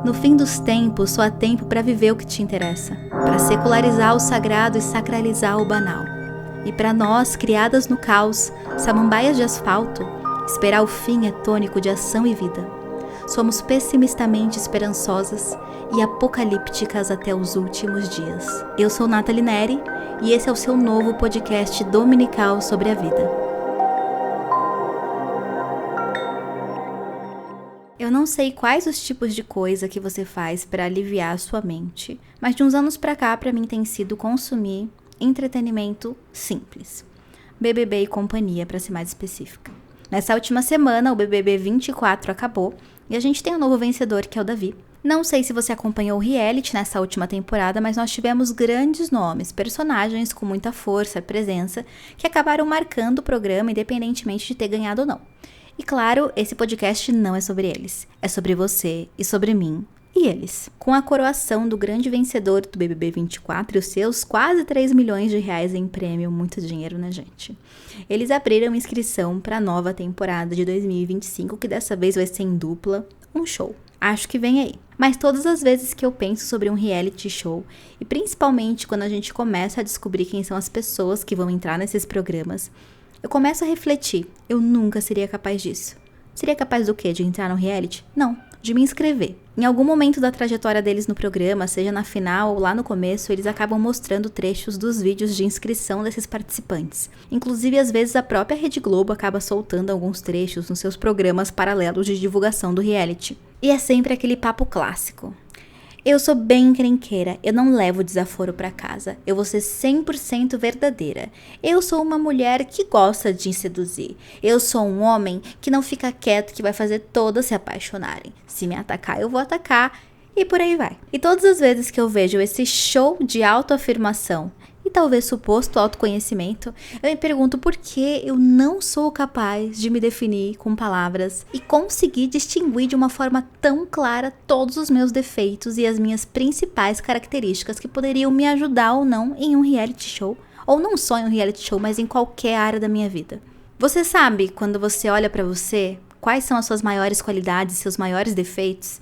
No fim dos tempos, só há tempo para viver o que te interessa, para secularizar o sagrado e sacralizar o banal. E para nós, criadas no caos, samambaias de asfalto, esperar o fim é tônico de ação e vida. Somos pessimistamente esperançosas e apocalípticas até os últimos dias. Eu sou Nathalie Neri e esse é o seu novo podcast dominical sobre a vida. Eu não sei quais os tipos de coisa que você faz para aliviar a sua mente, mas de uns anos pra cá, pra mim tem sido consumir entretenimento simples. BBB e companhia, pra ser mais específica. Nessa última semana, o BBB 24 acabou e a gente tem um novo vencedor, que é o Davi. Não sei se você acompanhou o reality nessa última temporada, mas nós tivemos grandes nomes, personagens com muita força e presença, que acabaram marcando o programa independentemente de ter ganhado ou não. E claro, esse podcast não é sobre eles, é sobre você e sobre mim e eles. Com a coroação do grande vencedor do BBB 24 e os seus quase 3 milhões de reais em prêmio, muito dinheiro, né, gente? Eles abriram inscrição para a nova temporada de 2025, que dessa vez vai ser em dupla, um show. Acho que vem aí. Mas todas as vezes que eu penso sobre um reality show, e principalmente quando a gente começa a descobrir quem são as pessoas que vão entrar nesses programas, eu começo a refletir, eu nunca seria capaz disso. Seria capaz do quê? De entrar no reality? Não, de me inscrever. Em algum momento da trajetória deles no programa, seja na final ou lá no começo, eles acabam mostrando trechos dos vídeos de inscrição desses participantes. Inclusive, às vezes, a própria Rede Globo acaba soltando alguns trechos nos seus programas paralelos de divulgação do reality. E é sempre aquele papo clássico. Eu sou bem encrenqueira, eu não levo desaforo pra casa, eu vou ser 100% verdadeira. Eu sou uma mulher que gosta de seduzir. Eu sou um homem que não fica quieto, que vai fazer todas se apaixonarem. Se me atacar, eu vou atacar e por aí vai. E todas as vezes que eu vejo esse show de autoafirmação e talvez suposto autoconhecimento, eu me pergunto por que eu não sou capaz de me definir com palavras e conseguir distinguir de uma forma tão clara todos os meus defeitos e as minhas principais características que poderiam me ajudar ou não em um reality show, ou não só em um reality show, mas em qualquer área da minha vida. Você sabe, quando você olha pra você, quais são as suas maiores qualidades e seus maiores defeitos?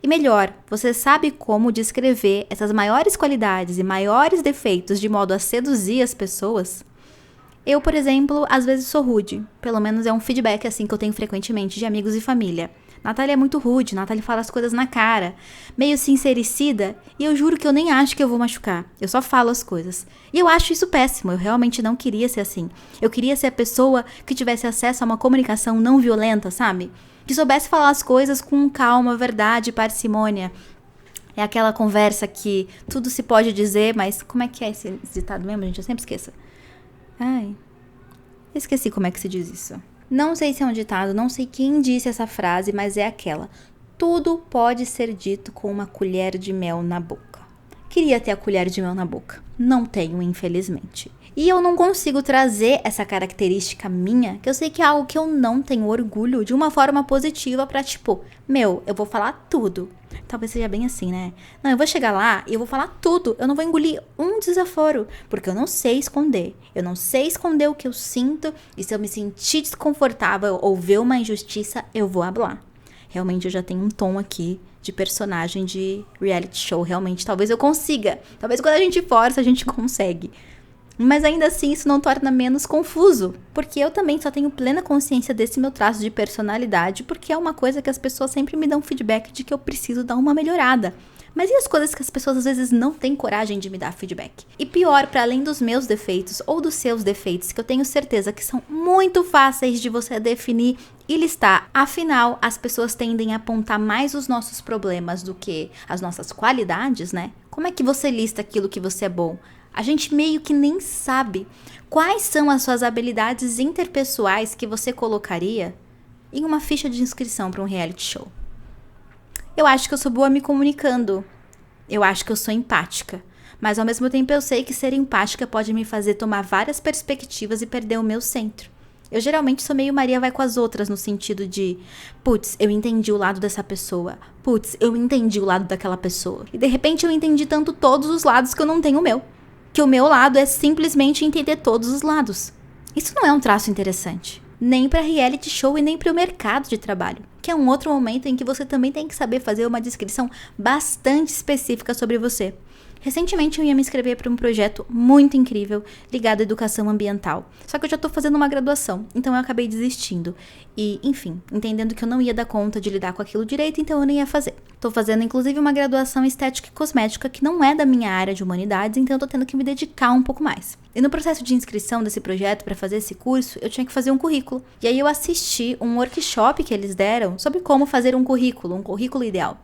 E melhor, você sabe como descrever essas maiores qualidades e maiores defeitos de modo a seduzir as pessoas? Eu, por exemplo, às vezes sou rude. Pelo menos é um feedback assim que eu tenho frequentemente de amigos e família. Natália é muito rude, Natália fala as coisas na cara, meio sincericida, e eu juro que eu nem acho que eu vou machucar. Eu só falo as coisas. E eu acho isso péssimo, eu realmente não queria ser assim. Eu queria ser a pessoa que tivesse acesso a uma comunicação não violenta, sabe? Que soubesse falar as coisas com calma, verdade e parcimônia. É aquela conversa que tudo se pode dizer, mas como é que é esse ditado mesmo, gente? Eu sempre esqueço. Ai, esqueci como é que se diz isso. Não sei se é um ditado, não sei quem disse essa frase, mas é aquela. Tudo pode ser dito com uma colher de mel na boca. Queria ter a colher de mel na boca. Não tenho, infelizmente. E eu não consigo trazer essa característica minha, que eu sei que é algo que eu não tenho orgulho, de uma forma positiva pra tipo, eu vou falar tudo. Talvez seja bem assim, né? Não, eu vou chegar lá e eu vou falar tudo. Eu não vou engolir um desaforo, porque eu não sei esconder. Eu não sei esconder o que eu sinto, e se eu me sentir desconfortável ou ver uma injustiça, eu vou hablar. Realmente eu já tenho um tom aqui de personagem de reality show, realmente. Talvez eu consiga. Talvez quando a gente força, a gente consegue. Mas ainda assim isso não torna menos confuso, porque eu também só tenho plena consciência desse meu traço de personalidade, porque é uma coisa que as pessoas sempre me dão feedback de que eu preciso dar uma melhorada. Mas e as coisas que as pessoas às vezes não têm coragem de me dar feedback? E pior, para além dos meus defeitos ou dos seus defeitos, que eu tenho certeza que são muito fáceis de você definir e listar, afinal, as pessoas tendem a apontar mais os nossos problemas do que as nossas qualidades, né? Como é que você lista aquilo que você é bom? A gente meio que nem sabe quais são as suas habilidades interpessoais que você colocaria em uma ficha de inscrição para um reality show. Eu acho que eu sou boa me comunicando. Eu acho que eu sou empática. Mas ao mesmo tempo eu sei que ser empática pode me fazer tomar várias perspectivas e perder o meu centro. Eu geralmente sou meio Maria vai com as outras no sentido de, putz, eu entendi o lado dessa pessoa. Putz, eu entendi o lado daquela pessoa. E de repente eu entendi tanto todos os lados que eu não tenho o meu. Que o meu lado é simplesmente entender todos os lados. Isso não é um traço interessante. Nem para reality show e nem para o mercado de trabalho. que é um outro momento em que você também tem que saber fazer uma descrição bastante específica sobre você. Recentemente eu ia me inscrever para um projeto muito incrível ligado à educação ambiental. Só que eu já estou fazendo uma graduação, então eu acabei desistindo. E, enfim, entendendo que eu não ia dar conta de lidar com aquilo direito, então eu nem ia fazer. Estou fazendo inclusive uma graduação em estética e cosmética que não é da minha área de humanidades, então eu estou tendo que me dedicar um pouco mais. E no processo de inscrição desse projeto para fazer esse curso, eu tinha que fazer um currículo. E aí eu assisti um workshop que eles deram sobre como fazer um currículo ideal.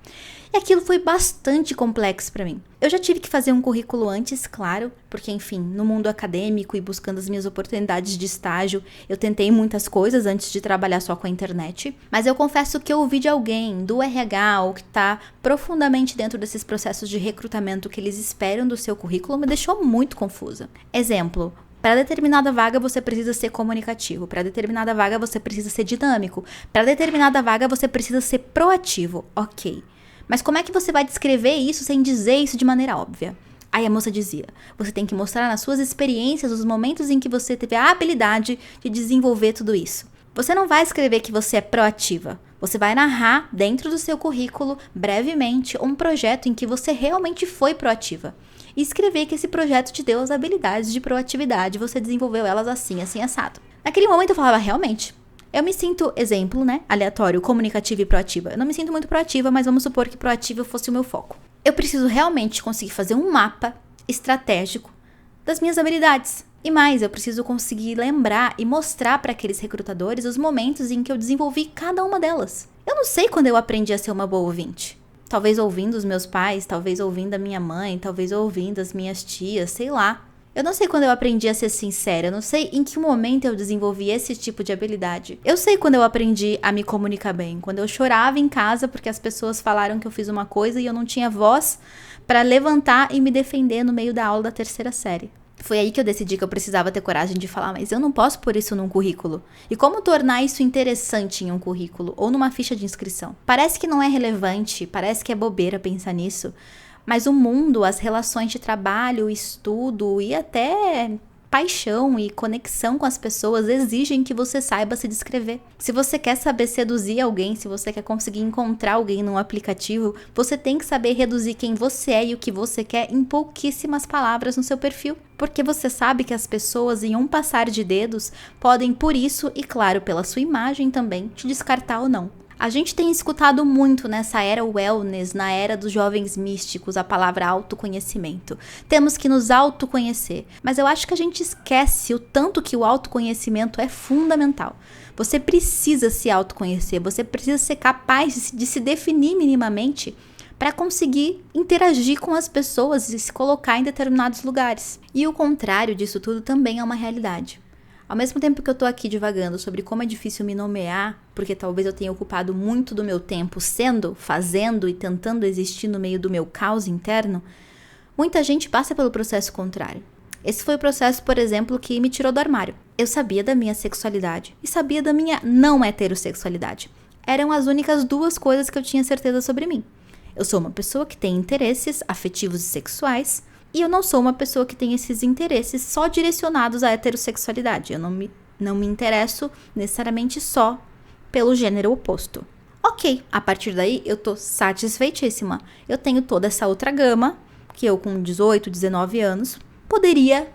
E aquilo foi bastante complexo para mim. Eu já tive que fazer um currículo antes, claro, porque, enfim, no mundo acadêmico e buscando as minhas oportunidades de estágio, eu tentei muitas coisas antes de trabalhar só com a internet. Mas eu confesso que eu ouvi de alguém, do RH, ou que está profundamente dentro desses processos de recrutamento que eles esperam do seu currículo, me deixou muito confusa. Exemplo. Para determinada vaga você precisa ser comunicativo, para determinada vaga você precisa ser dinâmico, para determinada vaga você precisa ser proativo, ok. Mas como é que você vai descrever isso sem dizer isso de maneira óbvia? Aí a moça dizia, você tem que mostrar nas suas experiências os momentos em que você teve a habilidade de desenvolver tudo isso. Você não vai escrever que você é proativa. Você vai narrar dentro do seu currículo, brevemente, um projeto em que você realmente foi proativa. E escrever que esse projeto te deu as habilidades de proatividade, você desenvolveu elas assim, assim, assado. Naquele momento eu falava, realmente, eu me sinto, exemplo, né, aleatório, comunicativa e proativa. Eu não me sinto muito proativa, mas vamos supor que proativa fosse o meu foco. Eu preciso realmente conseguir fazer um mapa estratégico das minhas habilidades. E mais, eu preciso conseguir lembrar e mostrar para aqueles recrutadores os momentos em que eu desenvolvi cada uma delas. Eu não sei quando eu aprendi a ser uma boa ouvinte. Talvez ouvindo os meus pais, talvez ouvindo a minha mãe, talvez ouvindo as minhas tias, sei lá. Eu não sei quando eu aprendi a ser sincera, eu não sei em que momento eu desenvolvi esse tipo de habilidade. Eu sei quando eu aprendi a me comunicar bem, quando eu chorava em casa porque as pessoas falaram que eu fiz uma coisa e eu não tinha voz para levantar e me defender no meio da aula da 3ª série. Foi aí que eu decidi que eu precisava ter coragem de falar, mas eu não posso pôr isso num currículo. E como tornar isso interessante em um currículo ou numa ficha de inscrição? Parece que não é relevante, parece que é bobeira pensar nisso, mas o mundo, as relações de trabalho, estudo e até paixão e conexão com as pessoas exigem que você saiba se descrever. Se você quer saber seduzir alguém, se você quer conseguir encontrar alguém num aplicativo, você tem que saber reduzir quem você é e o que você quer em pouquíssimas palavras no seu perfil. Porque você sabe que as pessoas, em um passar de dedos, podem por isso, e claro, pela sua imagem também, te descartar ou não. A gente tem escutado muito nessa era wellness, na era dos jovens místicos, a palavra autoconhecimento. Temos que nos autoconhecer, mas eu acho que a gente esquece o tanto que o autoconhecimento é fundamental. Você precisa se autoconhecer, você precisa ser capaz de se definir minimamente para conseguir interagir com as pessoas e se colocar em determinados lugares. E o contrário disso tudo também é uma realidade. Ao mesmo tempo que eu tô aqui divagando sobre como é difícil me nomear, porque talvez eu tenha ocupado muito do meu tempo sendo, fazendo e tentando existir no meio do meu caos interno, muita gente passa pelo processo contrário. Esse foi o processo, por exemplo, que me tirou do armário. Eu sabia da minha sexualidade e sabia da minha não heterossexualidade. Eram as únicas duas coisas que eu tinha certeza sobre mim. Eu sou uma pessoa que tem interesses afetivos e sexuais, e eu não sou uma pessoa que tem esses interesses só direcionados à heterossexualidade. Eu não me interesso necessariamente só pelo gênero oposto. Ok, a partir daí eu tô satisfeitíssima. Eu tenho toda essa outra gama, que eu com 18, 19 anos, poderia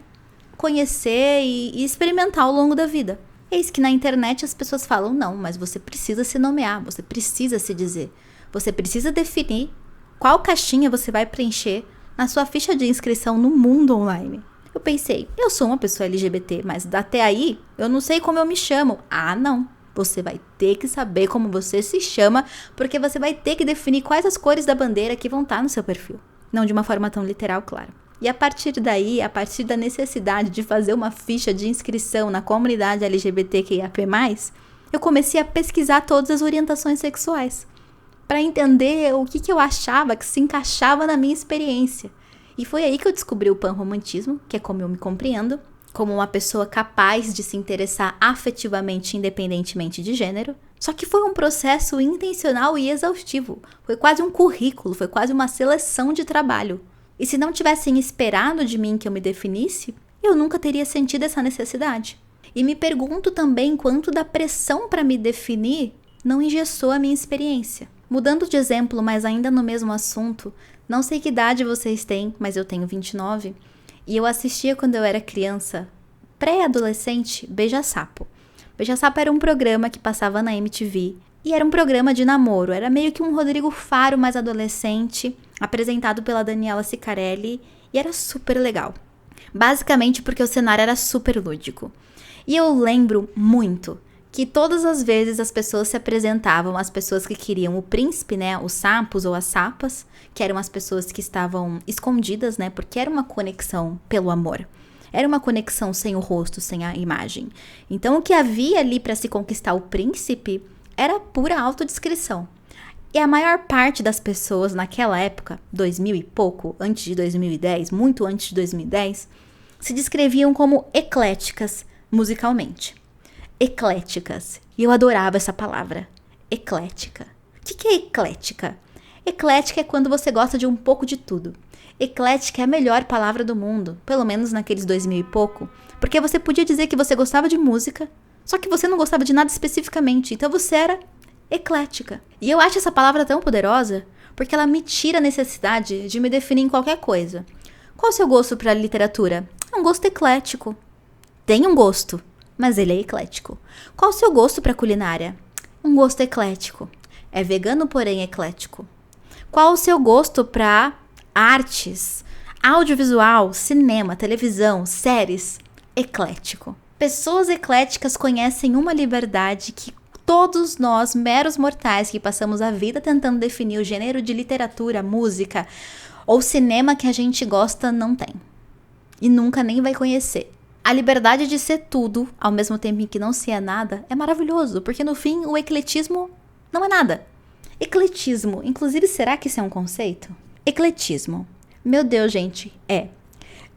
conhecer e experimentar ao longo da vida. Eis que na internet as pessoas falam, não, mas você precisa se nomear, você precisa se dizer. Você precisa definir qual caixinha você vai preencher na sua ficha de inscrição no mundo online. Eu pensei, eu sou uma pessoa LGBT, mas até aí eu não sei como eu me chamo. Ah, não. Você vai ter que saber como você se chama, porque você vai ter que definir quais as cores da bandeira que vão estar no seu perfil. Não de uma forma tão literal, claro. E a partir daí, a partir da necessidade de fazer uma ficha de inscrição na comunidade LGBTQIAP+, eu comecei a pesquisar todas as orientações sexuais, para entender o que eu achava que se encaixava na minha experiência. E foi aí que eu descobri o panromantismo, que é como eu me compreendo, como uma pessoa capaz de se interessar afetivamente independentemente de gênero. Só que foi um processo intencional e exaustivo. Foi quase um currículo, foi quase uma seleção de trabalho. E se não tivessem esperado de mim que eu me definisse, eu nunca teria sentido essa necessidade. E me pergunto também quanto da pressão para me definir não engessou a minha experiência. Mudando de exemplo, mas ainda no mesmo assunto, não sei que idade vocês têm, mas eu tenho 29, e eu assistia quando eu era criança, pré-adolescente, Beija-Sapo. Beija-Sapo era um programa que passava na MTV, e era um programa de namoro, era meio que um Rodrigo Faro mais adolescente, apresentado pela Daniela Sicarelli, e era super legal. Basicamente porque o cenário era super lúdico. E eu lembro muito que todas as vezes as pessoas se apresentavam, as pessoas que queriam o príncipe, né, os sapos ou as sapas, que eram as pessoas que estavam escondidas, né, porque era uma conexão pelo amor. Era uma conexão sem o rosto, sem a imagem. Então o que havia ali para se conquistar o príncipe era pura autodescrição. E a maior parte das pessoas naquela época, 2000 e pouco, antes de 2010, muito antes de 2010, se descreviam como ecléticas musicalmente. Ecléticas. E eu adorava essa palavra. Eclética. O que é eclética? Eclética é quando você gosta de um pouco de tudo. Eclética é a melhor palavra do mundo, pelo menos naqueles 2000 e pouco, porque você podia dizer que você gostava de música, só que você não gostava de nada especificamente, então você era eclética. E eu acho essa palavra tão poderosa, porque ela me tira a necessidade de me definir em qualquer coisa. Qual o seu gosto para literatura? É um gosto eclético. Tem um gosto, mas ele é eclético. Qual o seu gosto para culinária? Um gosto eclético. É vegano, porém eclético. Qual o seu gosto para artes, audiovisual, cinema, televisão, séries? Eclético. Pessoas ecléticas conhecem uma liberdade que todos nós, meros mortais, que passamos a vida tentando definir o gênero de literatura, música ou cinema que a gente gosta, não tem. E nunca nem vai conhecer. A liberdade de ser tudo, ao mesmo tempo em que não se é nada, é maravilhoso, porque no fim o ecletismo não é nada. Ecletismo, inclusive, será que isso é um conceito? Ecletismo. Meu Deus, gente, é.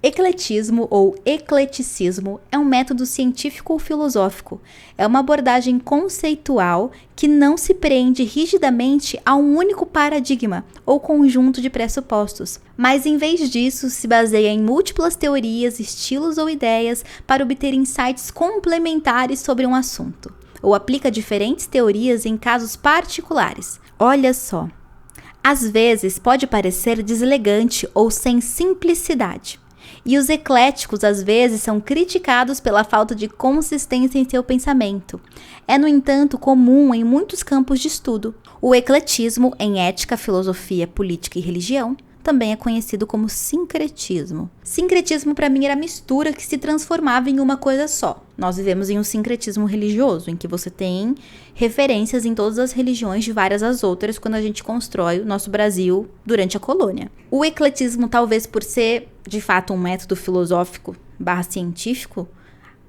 Ecletismo ou ecleticismo é um método científico ou filosófico. É uma abordagem conceitual que não se prende rigidamente a um único paradigma ou conjunto de pressupostos, mas em vez disso se baseia em múltiplas teorias, estilos ou ideias para obter insights complementares sobre um assunto, ou aplica diferentes teorias em casos particulares. Olha só, às vezes pode parecer deselegante ou sem simplicidade. E os ecléticos, às vezes, são criticados pela falta de consistência em seu pensamento. É, no entanto, comum em muitos campos de estudo. O ecletismo, em ética, filosofia, política e religião, também é conhecido como sincretismo. Sincretismo, para mim, era a mistura que se transformava em uma coisa só. Nós vivemos em um sincretismo religioso, em que você tem referências em todas as religiões de várias às outras quando a gente constrói o nosso Brasil durante a colônia. O ecletismo, talvez por ser, de fato, um método filosófico / científico,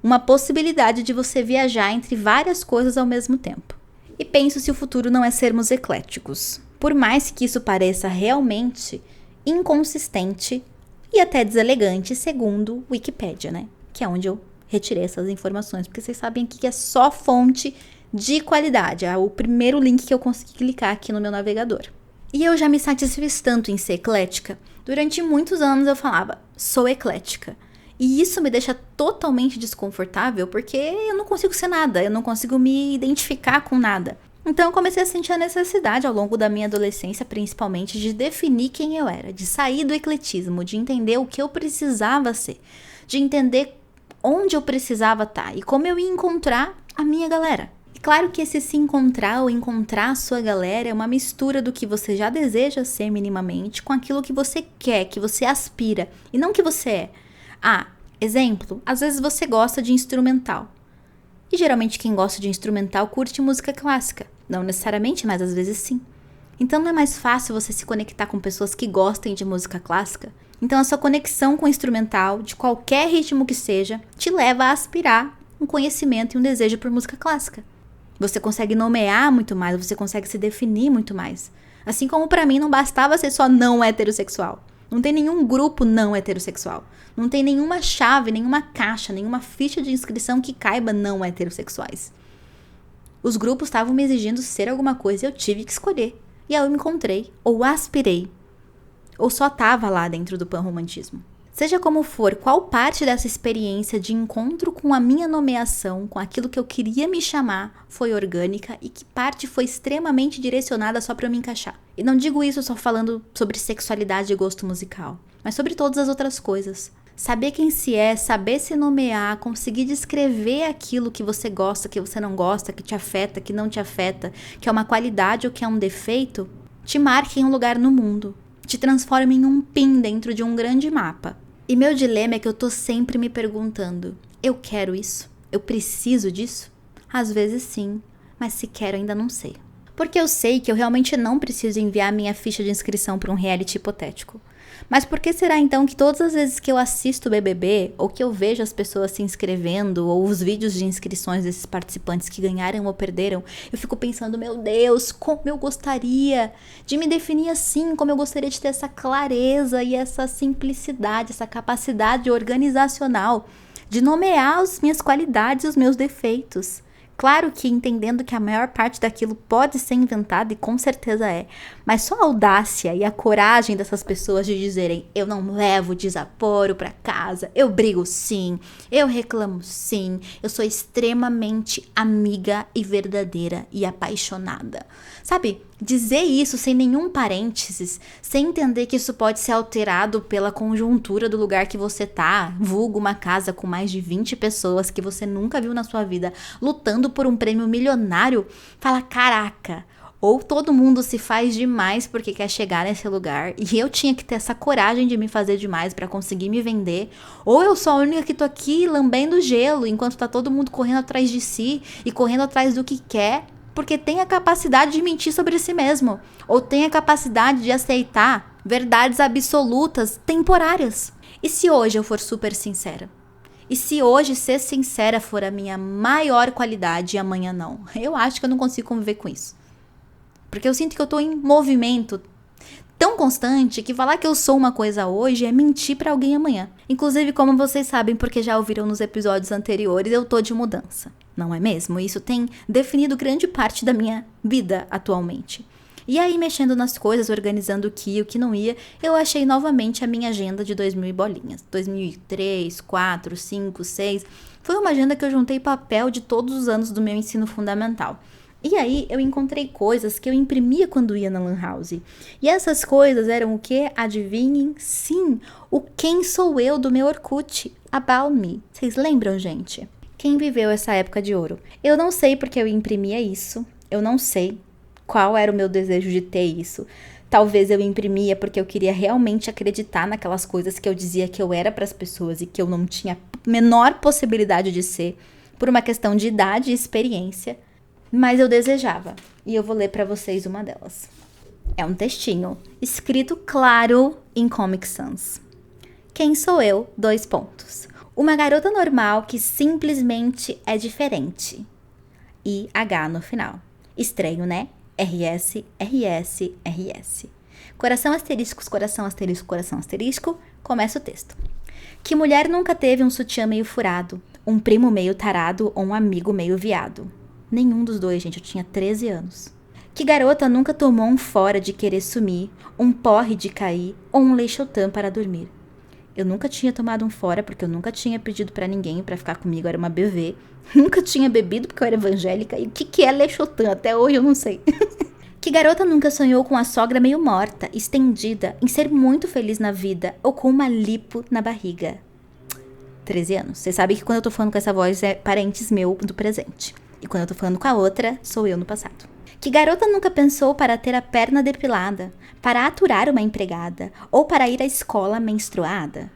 uma possibilidade de você viajar entre várias coisas ao mesmo tempo. E penso se o futuro não é sermos ecléticos. Por mais que isso pareça realmente inconsistente e até deselegante, segundo Wikipédia, né? Que é onde eu retirei essas informações, porque vocês sabem aqui que é só fonte de qualidade. É o primeiro link que eu consegui clicar aqui no meu navegador. E eu já me satisfiz tanto em ser eclética. Durante muitos anos eu falava, sou eclética. E isso me deixa totalmente desconfortável, porque eu não consigo ser nada, eu não consigo me identificar com nada. Então eu comecei a sentir a necessidade ao longo da minha adolescência, principalmente, de definir quem eu era, de sair do ecletismo, de entender o que eu precisava ser, de entender onde eu precisava estar e como eu ia encontrar a minha galera. E claro que esse se encontrar ou encontrar a sua galera é uma mistura do que você já deseja ser minimamente com aquilo que você quer, que você aspira e não que você é. Exemplo, às vezes você gosta de instrumental. E geralmente quem gosta de instrumental curte música clássica. Não necessariamente, mas às vezes sim. Então não é mais fácil você se conectar com pessoas que gostem de música clássica? Então a sua conexão com o instrumental, de qualquer ritmo que seja, te leva a aspirar um conhecimento e um desejo por música clássica. Você consegue nomear muito mais, você consegue se definir muito mais. Assim como pra mim não bastava ser só não heterossexual. Não tem nenhum grupo não heterossexual. Não tem nenhuma chave, nenhuma caixa, nenhuma ficha de inscrição que caiba não heterossexuais. Os grupos estavam me exigindo ser alguma coisa e eu tive que escolher. E aí eu me encontrei, ou aspirei, ou só tava lá dentro do panromantismo. Seja como for, qual parte dessa experiência de encontro com a minha nomeação, com aquilo que eu queria me chamar, foi orgânica e que parte foi extremamente direcionada só para eu me encaixar. E não digo isso só falando sobre sexualidade e gosto musical, mas sobre todas as outras coisas. Saber quem se é, saber se nomear, conseguir descrever aquilo que você gosta, que você não gosta, que te afeta, que não te afeta, que é uma qualidade ou que é um defeito, te marca em um lugar no mundo, te transforma em um pin dentro de um grande mapa. E meu dilema é que eu tô sempre me perguntando, eu quero isso? Eu preciso disso? Às vezes sim, mas se quero ainda não sei. Porque eu sei que eu realmente não preciso enviar minha ficha de inscrição para um reality hipotético. Mas por que será então que todas as vezes que eu assisto o BBB, ou que eu vejo as pessoas se inscrevendo, ou os vídeos de inscrições desses participantes que ganharam ou perderam, eu fico pensando, meu Deus, como eu gostaria de me definir assim, como eu gostaria de ter essa clareza e essa simplicidade, essa capacidade organizacional de nomear as minhas qualidades e os meus defeitos. Claro que entendendo que a maior parte daquilo pode ser inventado e com certeza é, mas só a audácia e a coragem dessas pessoas de dizerem eu não levo desaforo pra casa, eu brigo sim, eu reclamo sim, eu sou extremamente amiga e verdadeira e apaixonada. Sabe, dizer isso sem nenhum parênteses, sem entender que isso pode ser alterado pela conjuntura do lugar que você tá, vulgo uma casa com mais de 20 pessoas que você nunca viu na sua vida, lutando por um prêmio milionário, fala, caraca, ou todo mundo se faz demais porque quer chegar nesse lugar e eu tinha que ter essa coragem de me fazer demais pra conseguir me vender, ou eu sou a única que tô aqui lambendo gelo enquanto tá todo mundo correndo atrás de si e correndo atrás do que quer, porque tem a capacidade de mentir sobre si mesmo, ou tem a capacidade de aceitar verdades absolutas temporárias. E se hoje eu for super sincera? E se hoje ser sincera for a minha maior qualidade e amanhã não? Eu acho que eu não consigo conviver com isso. Porque eu sinto que eu tô em movimento tão constante que falar que eu sou uma coisa hoje é mentir pra alguém amanhã. Inclusive, como vocês sabem, porque já ouviram nos episódios anteriores, eu tô de mudança. Não é mesmo? Isso tem definido grande parte da minha vida atualmente. E aí, mexendo nas coisas, organizando o que e o que não ia, eu achei novamente a minha agenda de 2000 e bolinhas. 2003, 4, 5, 6. Foi uma agenda que eu juntei papel de todos os anos do meu ensino fundamental. E aí, eu encontrei coisas que eu imprimia quando ia na Lan House. E essas coisas eram o quê? Adivinhem? Sim, o quem sou eu do meu Orkut. About me. Vocês lembram, gente? Quem viveu essa época de ouro? Eu não sei porque eu imprimia isso. Eu não sei qual era o meu desejo de ter isso. Talvez eu imprimia porque eu queria realmente acreditar naquelas coisas que eu dizia que eu era para as pessoas e que eu não tinha a menor possibilidade de ser, por uma questão de idade e experiência. Mas eu desejava, e eu vou ler pra vocês uma delas. É um textinho, escrito claro em Comic Sans. Quem sou eu? 2 pontos. Uma garota normal que simplesmente é diferente. E H no final. Estranho, né? RS, RS, RS. Coração asterisco, coração asterisco, coração asterisco. Começa o texto. Que mulher nunca teve um sutiã meio furado, um primo meio tarado ou um amigo meio viado? Nenhum dos dois, gente, eu tinha 13 anos. Que garota nunca tomou um fora de querer sumir, um porre de cair ou um Leixotan para dormir? Eu nunca tinha tomado um fora porque eu nunca tinha pedido pra ninguém pra ficar comigo, eu era uma bebê. Nunca tinha bebido porque eu era evangélica. E o que é Leixotan? Até hoje eu não sei. Que garota nunca sonhou com a sogra meio morta, estendida, em ser muito feliz na vida ou com uma lipo na barriga? 13 anos. Você sabe que quando eu tô falando com essa voz é parentes meu do presente. E quando eu tô falando com a outra, sou eu no passado. Que garota nunca pensou para ter a perna depilada, para aturar uma empregada, ou para ir à escola menstruada?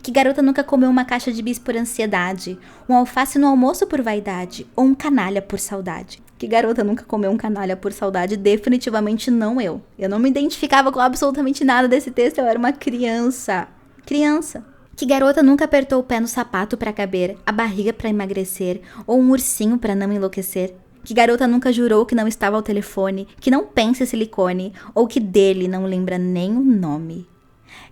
Que garota nunca comeu uma caixa de bis por ansiedade, um alface no almoço por vaidade, ou um canalha por saudade? Que garota nunca comeu um canalha por saudade? Definitivamente não eu. Eu não me identificava com absolutamente nada desse texto, eu era uma criança. Criança. Que garota nunca apertou o pé no sapato pra caber, a barriga pra emagrecer, ou um ursinho pra não enlouquecer? Que garota nunca jurou que não estava ao telefone, que não pensa em silicone, ou que dele não lembra nem o nome?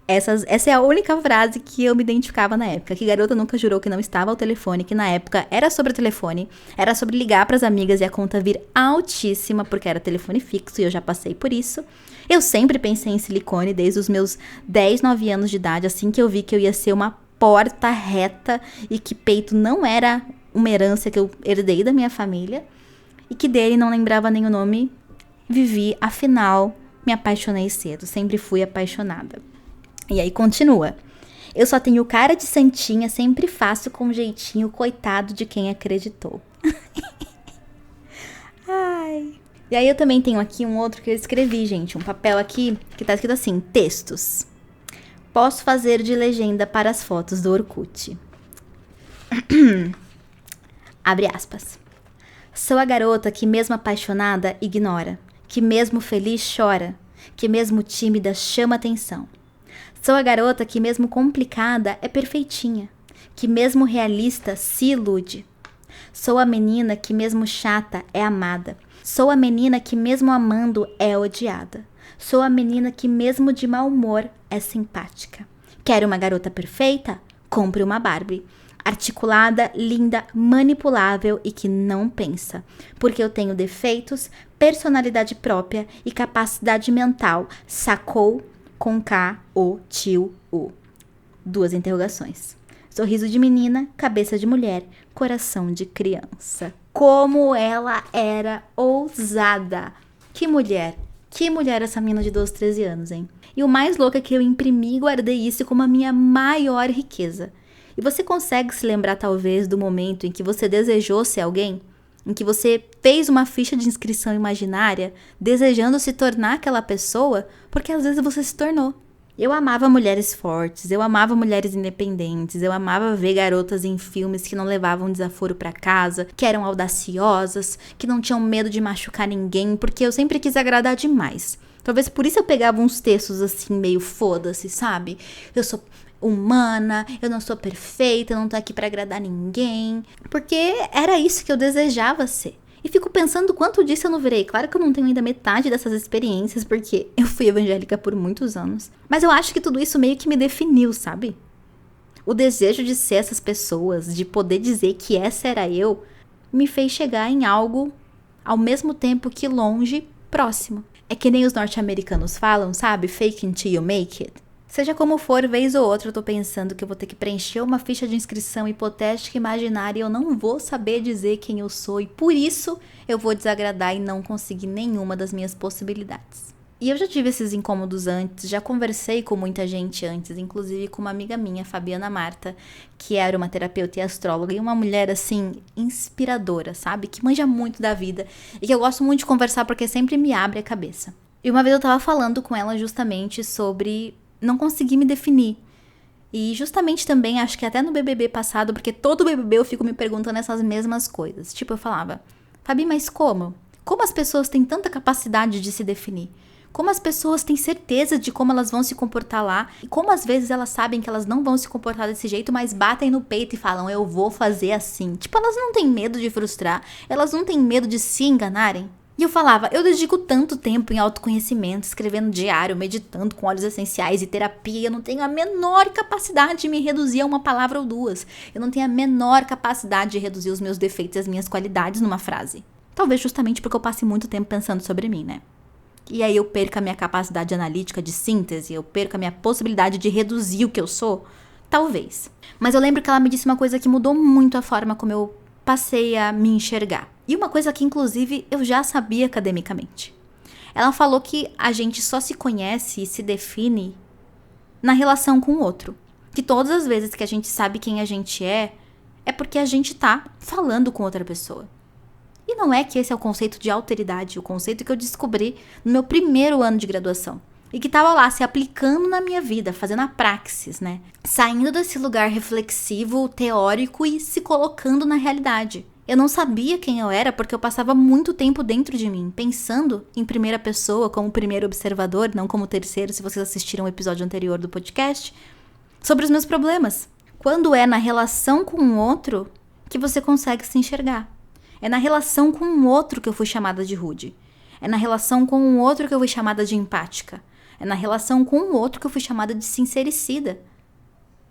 Essa é a única frase que eu me identificava na época. Que garota nunca jurou que não estava ao telefone, que na época era sobre o telefone, era sobre ligar pras amigas e a conta vir altíssima, porque era telefone fixo e eu já passei por isso. Eu sempre pensei em silicone desde os meus 10, 9 anos de idade, assim que eu vi que eu ia ser uma porta reta e que peito não era uma herança que eu herdei da minha família e que dele não lembrava nem o nome. Vivi, afinal, me apaixonei cedo, sempre fui apaixonada. E aí continua. Eu só tenho cara de santinha, sempre faço com jeitinho, coitado de quem acreditou. Ai. E aí eu também tenho aqui um outro que eu escrevi, gente, um papel aqui que tá escrito assim, textos. Posso fazer de legenda para as fotos do Orkut. Abre aspas. Sou a garota que mesmo apaixonada ignora, que mesmo feliz chora, que mesmo tímida chama atenção. Sou a garota que mesmo complicada é perfeitinha, que mesmo realista se ilude. Sou a menina que mesmo chata é amada. Sou a menina que mesmo amando é odiada. Sou a menina que mesmo de mau humor é simpática. Quer uma garota perfeita? Compre uma Barbie. Articulada, linda, manipulável e que não pensa. Porque eu tenho defeitos, personalidade própria e capacidade mental. Sacou? Com K, O, tio, U. 2 interrogações. Sorriso de menina, cabeça de mulher, coração de criança. Como ela era ousada. Que mulher essa menina de 12, 13 anos, hein? E o mais louco é que eu imprimi e guardei isso como a minha maior riqueza. E você consegue se lembrar talvez do momento em que você desejou ser alguém? Em que você fez uma ficha de inscrição imaginária, desejando se tornar aquela pessoa, porque às vezes você se tornou. Eu amava mulheres fortes, eu amava mulheres independentes, eu amava ver garotas em filmes que não levavam desaforo pra casa, que eram audaciosas, que não tinham medo de machucar ninguém, porque eu sempre quis agradar demais. Talvez por isso eu pegava uns textos assim, meio foda-se, sabe? Eu sou humana, eu não sou perfeita, eu não tô aqui pra agradar ninguém. Porque era isso que eu desejava ser. E fico pensando quanto disso eu não virei. Claro que eu não tenho ainda metade dessas experiências, porque eu fui evangélica por muitos anos. Mas eu acho que tudo isso meio que me definiu, sabe? O desejo de ser essas pessoas, de poder dizer que essa era eu, me fez chegar em algo ao mesmo tempo que longe, próximo. É que nem os norte-americanos falam, sabe? Fake until you make it. Seja como for, vez ou outra eu tô pensando que eu vou ter que preencher uma ficha de inscrição hipotética imaginária e eu não vou saber dizer quem eu sou e por isso eu vou desagradar e não conseguir nenhuma das minhas possibilidades. E eu já tive esses incômodos antes, já conversei com muita gente antes, inclusive com uma amiga minha, Fabiana Marta, que era uma terapeuta e astróloga e uma mulher assim, inspiradora, sabe? Que manja muito da vida e que eu gosto muito de conversar porque sempre me abre a cabeça. E uma vez eu tava falando com ela justamente sobre não consegui me definir. E justamente também, acho que até no BBB passado, porque todo BBB eu fico me perguntando essas mesmas coisas. Tipo, eu falava, Fabi, mas como? Como as pessoas têm tanta capacidade de se definir? Como as pessoas têm certeza de como elas vão se comportar lá? E como às vezes elas sabem que elas não vão se comportar desse jeito, mas batem no peito e falam, eu vou fazer assim. Tipo, elas não têm medo de frustrar, elas não têm medo de se enganarem. E eu falava, eu dedico tanto tempo em autoconhecimento, escrevendo diário, meditando com óleos essenciais e terapia, e eu não tenho a menor capacidade de me reduzir a uma palavra ou duas. Eu não tenho a menor capacidade de reduzir os meus defeitos e as minhas qualidades numa frase. Talvez justamente porque eu passe muito tempo pensando sobre mim, né? E aí eu perco a minha capacidade analítica de síntese, eu perco a minha possibilidade de reduzir o que eu sou. Talvez. Mas eu lembro que ela me disse uma coisa que mudou muito a forma como eu passei a me enxergar. E uma coisa que, inclusive, eu já sabia academicamente. Ela falou que a gente só se conhece e se define na relação com o outro. Que todas as vezes que a gente sabe quem a gente é porque a gente tá falando com outra pessoa. E não é que esse é o conceito de alteridade, o conceito que eu descobri no meu primeiro ano de graduação. E que tava lá se aplicando na minha vida, fazendo a praxis, né? Saindo desse lugar reflexivo, teórico e se colocando na realidade. Eu não sabia quem eu era porque eu passava muito tempo dentro de mim, pensando em primeira pessoa, como primeiro observador, não como terceiro, se vocês assistiram o episódio anterior do podcast, sobre os meus problemas. Quando é na relação com o outro que você consegue se enxergar. É na relação com o outro que eu fui chamada de rude. É na relação com o outro que eu fui chamada de empática. É na relação com o outro que eu fui chamada de sincericida.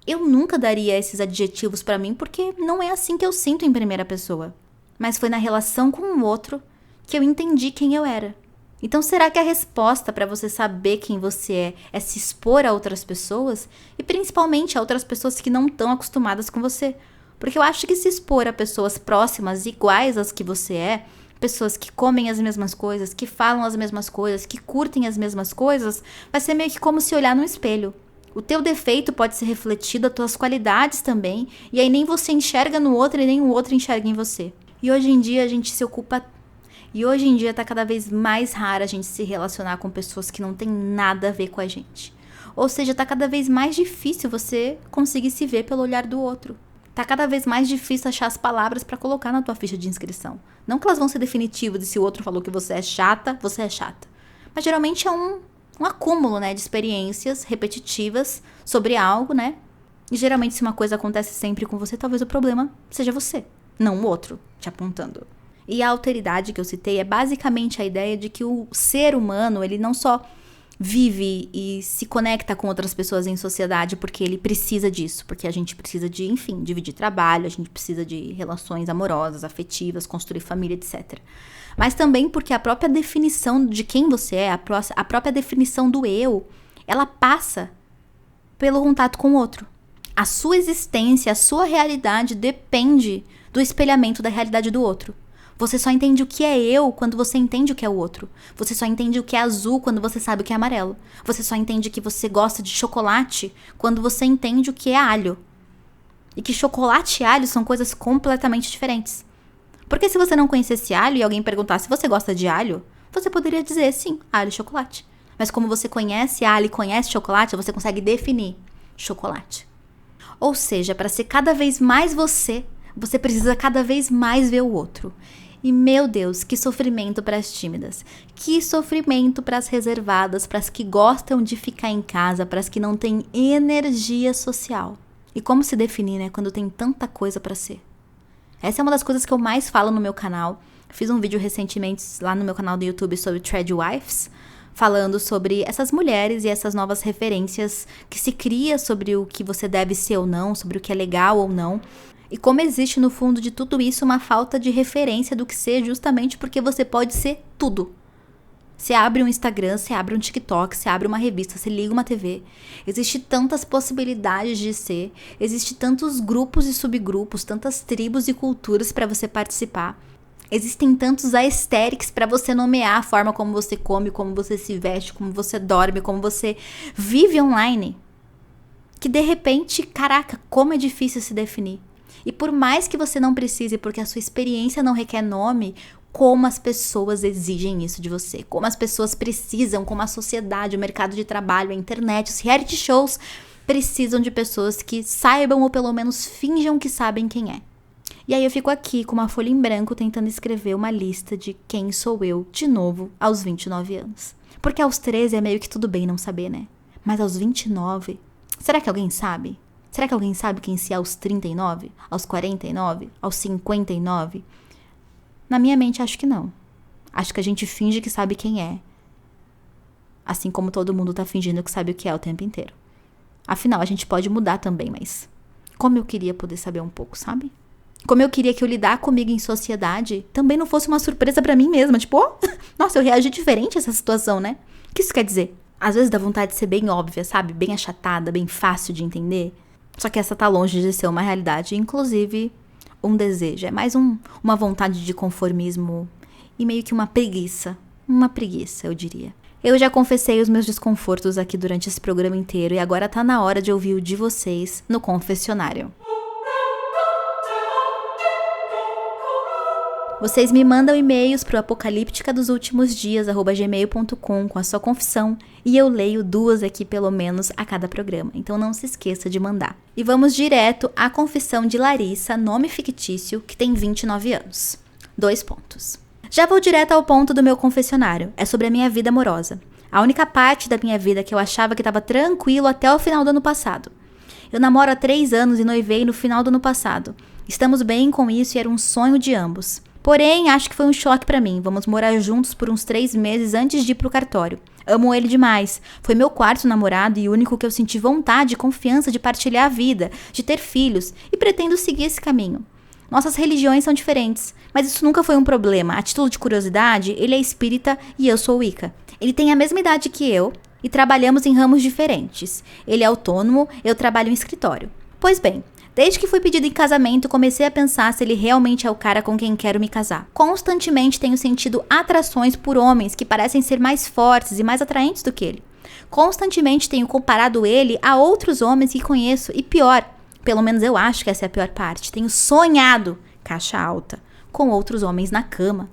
Eu nunca daria esses adjetivos pra mim porque não é assim que eu sinto em primeira pessoa. Mas foi na relação com o outro que eu entendi quem eu era. Então será que a resposta para você saber quem você é se expor a outras pessoas? E principalmente a outras pessoas que não estão acostumadas com você? Porque eu acho que se expor a pessoas próximas, iguais às que você é, pessoas que comem as mesmas coisas, que falam as mesmas coisas, que curtem as mesmas coisas, vai ser meio que como se olhar no espelho. O teu defeito pode ser refletido as tuas qualidades também, e aí nem você enxerga no outro e nem o outro enxerga em você. E hoje em dia a gente se ocupa... E hoje em dia tá cada vez mais raro a gente se relacionar com pessoas que não tem nada a ver com a gente. Ou seja, tá cada vez mais difícil você conseguir se ver pelo olhar do outro. Tá cada vez mais difícil achar as palavras pra colocar na tua ficha de inscrição. Não que elas vão ser definitivas e se o outro falou que você é chata, você é chata. Mas geralmente é um acúmulo, né, de experiências repetitivas sobre algo, né? E geralmente se uma coisa acontece sempre com você, talvez o problema seja você, não o outro te apontando. E a alteridade que eu citei é basicamente a ideia de que o ser humano, ele não só vive e se conecta com outras pessoas em sociedade porque ele precisa disso, porque a gente precisa de, enfim, dividir trabalho, a gente precisa de relações amorosas, afetivas, construir família, etc. Mas também porque a própria definição de quem você é, a própria definição do eu, ela passa pelo contato com o outro. A sua existência, a sua realidade depende do espelhamento da realidade do outro. Você só entende o que é eu quando você entende o que é o outro. Você só entende o que é azul quando você sabe o que é amarelo. Você só entende que você gosta de chocolate quando você entende o que é alho. E que chocolate e alho são coisas completamente diferentes. Porque se você não conhecesse alho e alguém perguntasse se você gosta de alho, você poderia dizer sim, alho e chocolate. Mas como você conhece alho e conhece chocolate, você consegue definir chocolate. Ou seja, para ser cada vez mais você precisa cada vez mais ver o outro. E, meu Deus, que sofrimento para as tímidas. Que sofrimento para as reservadas, para as que gostam de ficar em casa, para as que não têm energia social. E como se definir, né, quando tem tanta coisa para ser? Essa é uma das coisas que eu mais falo no meu canal. Fiz um vídeo recentemente lá no meu canal do YouTube sobre Threadwives, falando sobre essas mulheres e essas novas referências que se cria sobre o que você deve ser ou não, sobre o que é legal ou não. E como existe no fundo de tudo isso uma falta de referência do que ser, justamente porque você pode ser tudo. Você abre um Instagram, você abre um TikTok, você abre uma revista, você liga uma TV. Existem tantas possibilidades de ser, existem tantos grupos e subgrupos, tantas tribos e culturas para você participar. Existem tantos aesthetics para você nomear a forma como você come, como você se veste, como você dorme, como você vive online. Que de repente, caraca, como é difícil se definir. E por mais que você não precise, porque a sua experiência não requer nome, como as pessoas exigem isso de você. Como as pessoas precisam, como a sociedade, o mercado de trabalho, a internet, os reality shows precisam de pessoas que saibam ou pelo menos finjam que sabem quem é. E aí eu fico aqui com uma folha em branco tentando escrever uma lista de quem sou eu, de novo, aos 29 anos. Porque aos 13 é meio que tudo bem não saber, né? Mas aos 29, será que alguém sabe? Será que alguém sabe quem se é aos 39? Aos 49? Aos 59? Na minha mente, acho que não. Acho que a gente finge que sabe quem é. Assim como todo mundo tá fingindo que sabe o que é o tempo inteiro. Afinal, a gente pode mudar também, mas... como eu queria poder saber um pouco, sabe? Como eu queria que eu lidar comigo em sociedade também não fosse uma surpresa pra mim mesma. Tipo, oh, nossa, eu reagi diferente a essa situação, né? O que isso quer dizer? Às vezes dá vontade de ser bem óbvia, sabe? Bem achatada, bem fácil de entender. Só que essa tá longe de ser uma realidade, inclusive um desejo. É mais uma vontade de conformismo e meio que uma preguiça. Uma preguiça, eu diria. Eu já confessei os meus desconfortos aqui durante esse programa inteiro e agora tá na hora de ouvir o de vocês no confessionário. Vocês me mandam e-mails pro apocalipticadosúltimosdias@gmail.com com a sua confissão e eu leio 2 aqui pelo menos a cada programa, então não se esqueça de mandar. E vamos direto à confissão de Larissa, nome fictício, que tem 29 anos. 2 pontos. Já vou direto ao ponto do meu confessionário, é sobre a minha vida amorosa. A única parte da minha vida que eu achava que estava tranquilo até o final do ano passado. Eu namoro há 3 anos e noivei no final do ano passado. Estamos bem com isso e era um sonho de ambos. Porém, acho que foi um choque pra mim. Vamos morar juntos por uns 3 meses antes de ir pro cartório. Amo ele demais. Foi meu quarto namorado e o único que eu senti vontade e confiança de partilhar a vida, de ter filhos, e pretendo seguir esse caminho. Nossas religiões são diferentes, mas isso nunca foi um problema. A título de curiosidade, ele é espírita e eu sou wicca. Ele tem a mesma idade que eu e trabalhamos em ramos diferentes. Ele é autônomo, eu trabalho em escritório. Pois bem, desde que fui pedido em casamento, comecei a pensar se ele realmente é o cara com quem quero me casar. Constantemente tenho sentido atrações por homens que parecem ser mais fortes e mais atraentes do que ele. Constantemente tenho comparado ele a outros homens que conheço e pior, pelo menos eu acho que essa é a pior parte, tenho sonhado, caixa alta, com outros homens na cama.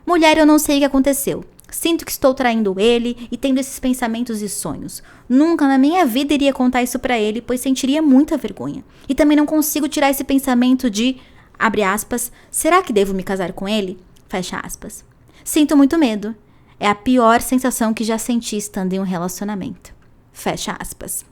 Mulher, eu não sei o que aconteceu. Sinto que estou traindo ele e tendo esses pensamentos e sonhos. Nunca na minha vida iria contar isso pra ele, pois sentiria muita vergonha. E também não consigo tirar esse pensamento de, abre aspas, será que devo me casar com ele? Fecha aspas. Sinto muito medo. É a pior sensação que já senti estando em um relacionamento. Fecha aspas.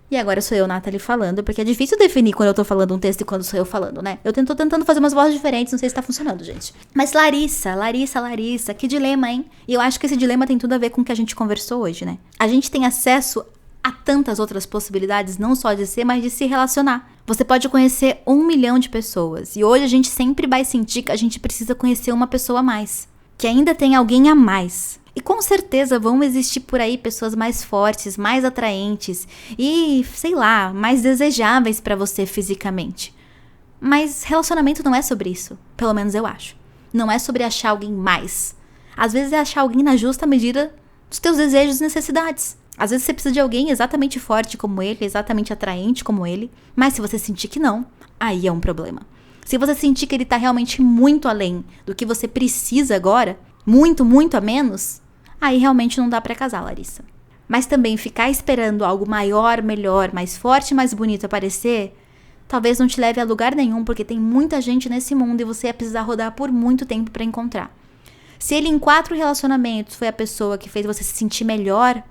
E agora sou eu, Nathalie, falando, porque é difícil definir quando eu tô falando um texto e quando sou eu falando, né? Eu tô tentando fazer umas vozes diferentes, não sei se tá funcionando, gente. Mas Larissa, que dilema, hein? E eu acho que esse dilema tem tudo a ver com o que a gente conversou hoje, né? A gente tem acesso a tantas outras possibilidades, não só de ser, mas de se relacionar. Você pode conhecer 1 milhão de pessoas, e hoje a gente sempre vai sentir que a gente precisa conhecer uma pessoa a mais, que ainda tem alguém a mais. E com certeza vão existir por aí pessoas mais fortes, mais atraentes e, sei lá, mais desejáveis pra você fisicamente. Mas relacionamento não é sobre isso, pelo menos eu acho. Não é sobre achar alguém mais. Às vezes é achar alguém na justa medida dos teus desejos e necessidades. Às vezes você precisa de alguém exatamente forte como ele, exatamente atraente como ele, mas se você sentir que não, aí é um problema. Se você sentir que ele tá realmente muito além do que você precisa agora, muito a menos, aí realmente não dá pra casar, Larissa. Mas também ficar esperando algo maior, melhor, mais forte e mais bonito aparecer, talvez não te leve a lugar nenhum, porque tem muita gente nesse mundo e você ia precisar rodar por muito tempo pra encontrar. Se ele em 4 relacionamentos foi a pessoa que fez você se sentir melhor,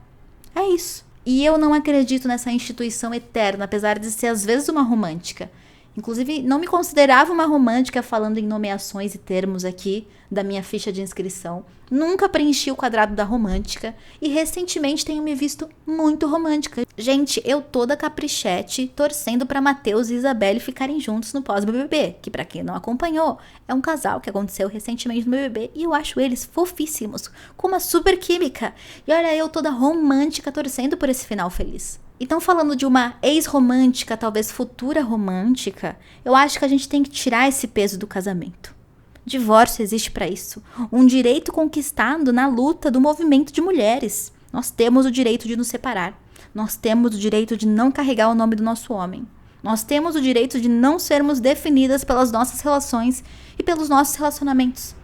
é isso. E eu não acredito nessa instituição eterna, apesar de ser às vezes uma romântica. Inclusive, não me considerava uma romântica falando em nomeações e termos aqui da minha ficha de inscrição. Nunca preenchi o quadrado da romântica e recentemente tenho me visto muito romântica. Gente, eu toda caprichete torcendo pra Matheus e Isabelle ficarem juntos no pós-BBB, que pra quem não acompanhou, é um casal que aconteceu recentemente no BBB e eu acho eles fofíssimos, com uma super química. E olha, eu toda romântica torcendo por esse final feliz. Então, falando de uma ex-romântica, talvez futura romântica, eu acho que a gente tem que tirar esse peso do casamento. Divórcio existe para isso. Um direito conquistado na luta do movimento de mulheres. Nós temos o direito de nos separar. Nós temos o direito de não carregar o nome do nosso homem. Nós temos o direito de não sermos definidas pelas nossas relações e pelos nossos relacionamentos.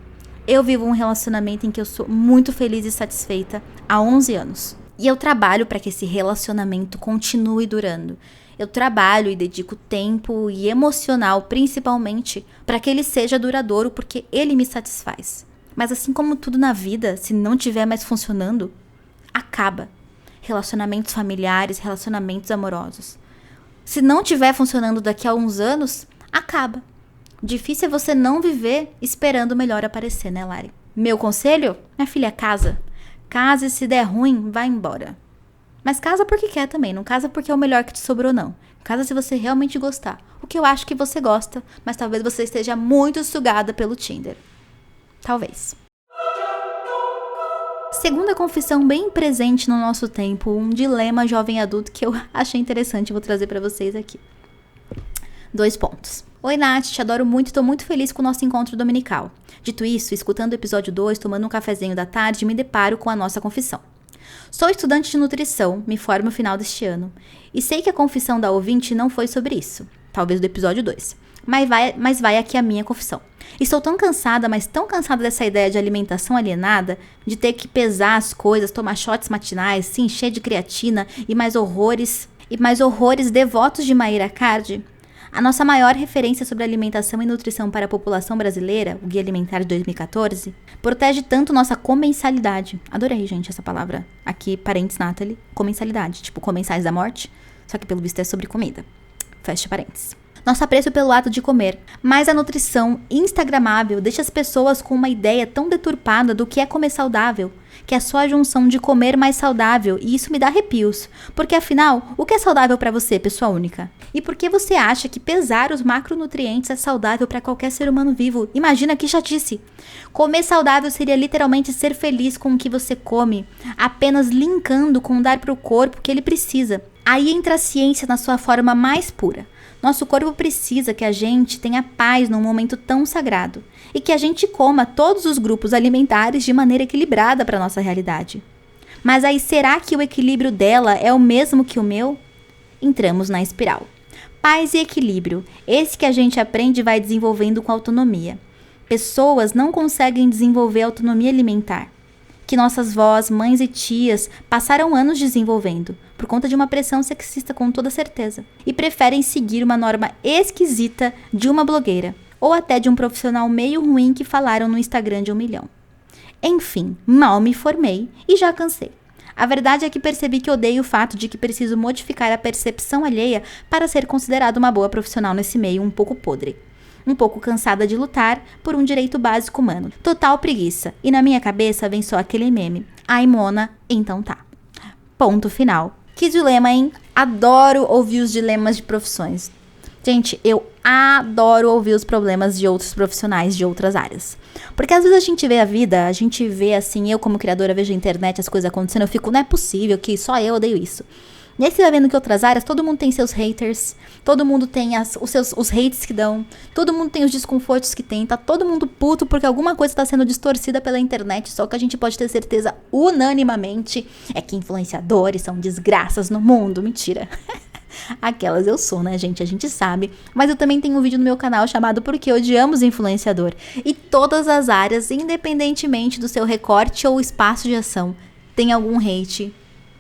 Eu vivo um relacionamento em que eu sou muito feliz e satisfeita há 11 anos. E eu trabalho para que esse relacionamento continue durando. Eu trabalho e dedico tempo e emocional, principalmente, para que ele seja duradouro, porque ele me satisfaz. Mas assim como tudo na vida, se não estiver mais funcionando, acaba. Relacionamentos familiares, relacionamentos amorosos. Se não estiver funcionando daqui a uns anos, acaba. Difícil é você não viver esperando o melhor aparecer, né, Lari? Meu conselho? Minha filha, casa. Casa e se der ruim, vai embora. Mas casa porque quer também, não casa porque é o melhor que te sobrou, não. Casa se você realmente gostar. O que eu acho que você gosta, mas talvez você esteja muito sugada pelo Tinder. Talvez. Segunda confissão bem presente no nosso tempo, um dilema jovem adulto que eu achei interessante e vou trazer pra vocês aqui. 2 pontos. Oi, Nath, te adoro muito e tô muito feliz com o nosso encontro dominical. Dito isso, escutando o episódio 2, tomando um cafezinho da tarde, me deparo com a nossa confissão. Sou estudante de nutrição, me formo no final deste ano. E sei que a confissão da ouvinte não foi sobre isso. Talvez do episódio 2. Mas vai aqui a minha confissão. Estou tão cansada, mas tão cansada dessa ideia de alimentação alienada, de ter que pesar as coisas, tomar shots matinais, se encher de creatina e mais horrores devotos de Mayra Card. A nossa maior referência sobre alimentação e nutrição para a população brasileira, o Guia Alimentar de 2014, protege tanto nossa comensalidade. Adorei, gente, essa palavra. Aqui, parênteses, Nathalie. Comensalidade, tipo comensais da morte, só que pelo visto é sobre comida. Fecha parênteses. Nosso apreço pelo ato de comer. Mas a nutrição instagramável deixa as pessoas com uma ideia tão deturpada do que é comer saudável, que é só a junção de comer mais saudável, e isso me dá arrepios. Porque afinal, o que é saudável para você, pessoa única? E por que você acha que pesar os macronutrientes é saudável para qualquer ser humano vivo? Imagina que chatice! Comer saudável seria literalmente ser feliz com o que você come, apenas linkando com dar para o corpo o que ele precisa. Aí entra a ciência na sua forma mais pura. Nosso corpo precisa que a gente tenha paz num momento tão sagrado e que a gente coma todos os grupos alimentares de maneira equilibrada para nossa realidade. Mas aí será que o equilíbrio dela é o mesmo que o meu? Entramos na espiral. Paz e equilíbrio, esse que a gente aprende e vai desenvolvendo com autonomia. Pessoas não conseguem desenvolver autonomia alimentar, que nossas vós, mães e tias passaram anos desenvolvendo, por conta de uma pressão sexista com toda certeza, e preferem seguir uma norma esquisita de uma blogueira, ou até de um profissional meio ruim que falaram no Instagram de 1 milhão. Enfim, mal me formei e já cansei. A verdade é que percebi que odeio o fato de que preciso modificar a percepção alheia para ser considerada uma boa profissional nesse meio um pouco podre. Um pouco cansada de lutar por um direito básico humano. Total preguiça. E na minha cabeça vem só aquele meme. Ai, Mona, então tá. Ponto final. Que dilema, hein? Adoro ouvir os dilemas de profissões. Gente, eu adoro ouvir os problemas de outros profissionais de outras áreas. Porque às vezes a gente vê a vida, a gente vê assim, eu como criadora vejo a internet, as coisas acontecendo, eu fico, não é possível que só eu odeio isso. E aí você vai vendo que outras áreas, todo mundo tem seus haters, todo mundo tem os hates que dão, todo mundo tem os desconfortos que tem, tá todo mundo puto porque alguma coisa tá sendo distorcida pela internet, só que a gente pode ter certeza unanimamente é que influenciadores são desgraças no mundo, mentira. Aquelas eu sou, né, gente? A gente sabe. Mas eu também tenho um vídeo no meu canal chamado Por que odiamos influenciador. E todas as áreas, independentemente do seu recorte ou espaço de ação, tem algum hate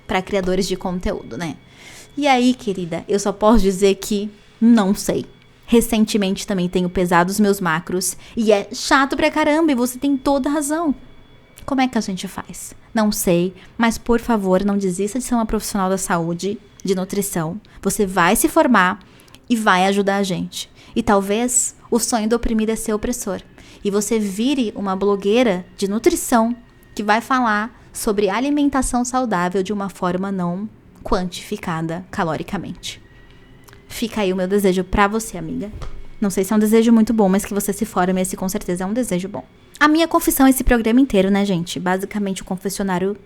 para criadores de conteúdo, né? E aí, querida, eu só posso dizer que não sei. Recentemente também tenho pesado os meus macros e é chato pra caramba e você tem toda a razão. Como é que a gente faz? Não sei, mas por favor, não desista de ser uma profissional da saúde, de nutrição. Você vai se formar e vai ajudar a gente. E talvez o sonho do oprimido é ser opressor. E você vire uma blogueira de nutrição que vai falar sobre alimentação saudável de uma forma não quantificada caloricamente. Fica aí o meu desejo pra você, amiga. Não sei se é um desejo muito bom, mas que você se forme, esse com certeza é um desejo bom. A minha confissão é esse programa inteiro, né, gente? Basicamente, o confessionário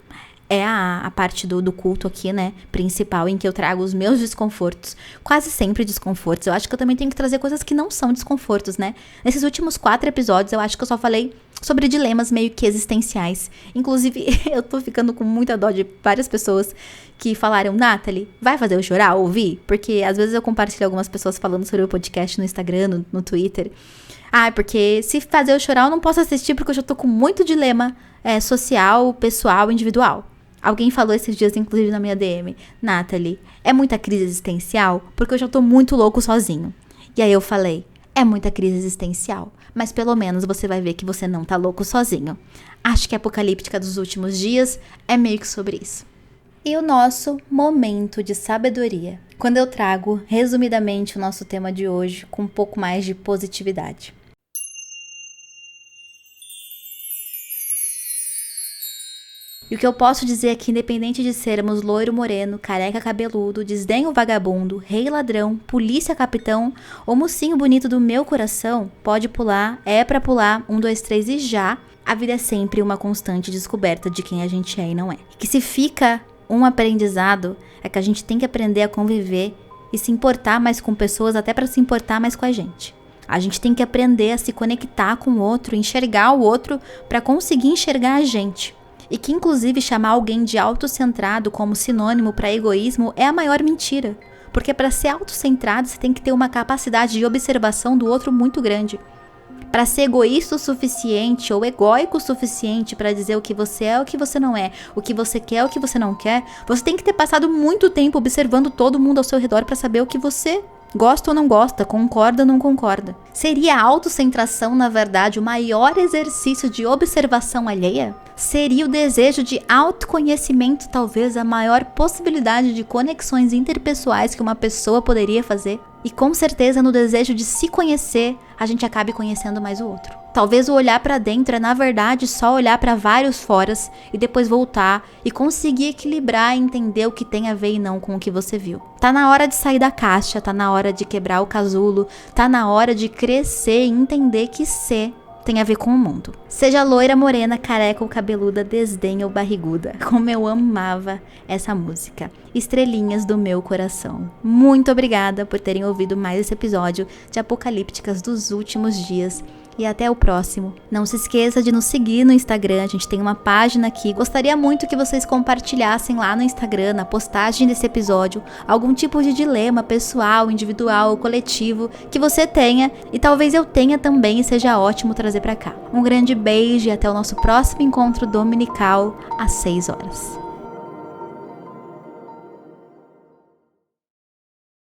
é a parte do culto aqui, né, principal, em que eu trago os meus desconfortos, quase sempre desconfortos. Eu acho que eu também tenho que trazer coisas que não são desconfortos, né? Nesses últimos 4 episódios, eu acho que eu só falei sobre dilemas meio que existenciais. Inclusive, eu tô ficando com muita dó de várias pessoas que falaram, Nathalie, vai fazer eu chorar, ouvir? Porque às vezes eu compartilho algumas pessoas falando sobre o podcast no Instagram, no Twitter. Ah, porque se fazer eu chorar, eu não posso assistir porque eu já tô com muito dilema social, pessoal, individual. Alguém falou esses dias, inclusive, na minha DM. Nathalie, é muita crise existencial? Porque eu já tô muito louco sozinho. E aí eu falei, é muita crise existencial. Mas pelo menos você vai ver que você não tá louco sozinho. Acho que a apocalíptica dos últimos dias é meio que sobre isso. E o nosso momento de sabedoria. Quando eu trago, resumidamente, o nosso tema de hoje com um pouco mais de positividade. E o que eu posso dizer é que, independente de sermos loiro moreno, careca cabeludo, desdenho vagabundo, rei ladrão, polícia capitão ou mocinho bonito do meu coração, pode pular, é pra pular, 1, 2, 3 e já. A vida é sempre uma constante descoberta de quem a gente é e não é. E que se fica um aprendizado, é que a gente tem que aprender a conviver e se importar mais com pessoas, até pra se importar mais com a gente. A gente tem que aprender a se conectar com o outro, enxergar o outro pra conseguir enxergar a gente. E que, inclusive, chamar alguém de autocentrado como sinônimo para egoísmo é a maior mentira. Porque para ser autocentrado, você tem que ter uma capacidade de observação do outro muito grande. Para ser egoísta o suficiente ou egóico o suficiente para dizer o que você é, o que você não é, o que você quer, o que você não quer, você tem que ter passado muito tempo observando todo mundo ao seu redor para saber o que você gosta ou não gosta, concorda ou não concorda. Seria a autocentração, na verdade, o maior exercício de observação alheia? Seria o desejo de autoconhecimento talvez a maior possibilidade de conexões interpessoais que uma pessoa poderia fazer? E com certeza no desejo de se conhecer, a gente acabe conhecendo mais o outro. Talvez o olhar pra dentro é na verdade só olhar pra vários foras e depois voltar e conseguir equilibrar e entender o que tem a ver e não com o que você viu. Tá na hora de sair da caixa, tá na hora de quebrar o casulo, tá na hora de crescer e entender que ser tem a ver com o mundo. Seja loira, morena, careca ou cabeluda, desdenha ou barriguda. Como eu amava essa música. Estrelinhas do meu coração. Muito obrigada por terem ouvido mais esse episódio de Apocalípticas dos últimos dias. E até o próximo. Não se esqueça de nos seguir no Instagram, a gente tem uma página aqui. Gostaria muito que vocês compartilhassem lá no Instagram, na postagem desse episódio, algum tipo de dilema pessoal, individual ou coletivo que você tenha e talvez eu tenha também e seja ótimo trazer pra cá. Um grande beijo e até o nosso próximo encontro dominical às 6 horas.